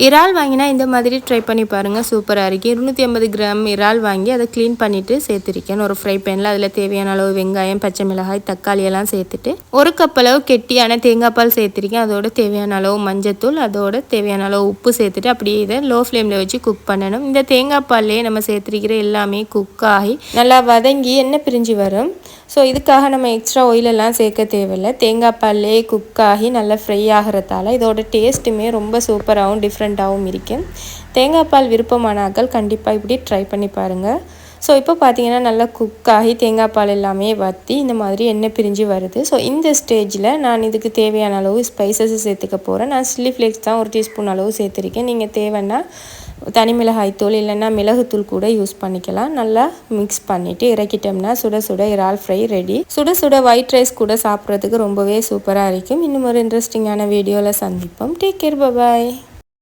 இறால் வாங்கினா இந்த மாதிரி ட்ரை பண்ணி பாருங்கள், சூப்பராக இருக்குது. 250 கிராம் இறால் வாங்கி அதை க்ளீன் பண்ணிவிட்டு சேர்த்துருக்கேன் ஒரு ஃப்ரை பேனில். அதில் தேவையான அளவு வெங்காயம், பச்சை மிளகாய், தக்காளி எல்லாம் சேர்த்துட்டு 1 கப் அளவு கெட்டியான தேங்காய் பால் சேர்த்துருக்கேன். அதோட தேவையான அளவு மஞ்சத்தூள், அதோட தேவையான அளவு உப்பு சேர்த்துட்டு அப்படியே இதை லோ ஃப்ளேமில் வச்சு குக் பண்ணணும். இந்த தேங்காய் பால்லேயே நம்ம சேர்த்துருக்கிற எல்லாமே குக் ஆகி நல்லா வதங்கி எண்ணெய் பிரிஞ்சு வரும். ஸோ இதுக்காக நம்ம எக்ஸ்ட்ரா ஆயிலெல்லாம் சேர்க்க தேவையில்லை. தேங்காய் பால்லே குக் ஆகி நல்லா ஃப்ரை ஆகிறதால இதோட டேஸ்ட்டுமே ரொம்ப சூப்பராகவும் டிஃப்ரெண்ட்டாகவும் இருக்கும். தேங்காய் பால் விருப்பமானாக்கள் கண்டிப்பாக இப்படி ட்ரை பண்ணி பாருங்கள். ஸோ இப்போ பார்த்தீங்கன்னா நல்லா குக் ஆகி தேங்காய் பால் எல்லாமே வற்றி இந்த மாதிரி எண்ணெய் பிரிஞ்சு வருது. ஸோ இந்த ஸ்டேஜில் நான் இதுக்கு தேவையான அளவு ஸ்பைசஸ் சேர்த்துக்க போகிறேன். நான் சில்லி ஃப்ளேக்ஸ் தான் 1 டீஸ்பூன் அளவு சேர்த்துருக்கேன். நீங்கள் தேவைன்னா தனி மிளகாய் தூள் இல்லைன்னா மிளகுத்தூள் கூட யூஸ் பண்ணிக்கலாம். நல்லா மிக்ஸ் பண்ணிவிட்டு இறக்கிட்டோம்னா சுட சுட இறால் ஃப்ரை ரெடி. சுட சுட ஒயிட் ரைஸ் கூட சாப்பிட்றதுக்கு ரொம்பவே சூப்பராக இருக்கும். இன்னும் ஒரு இன்ட்ரெஸ்டிங்கான வீடியோவில் சந்திப்போம். டேக் கேர், பாய்.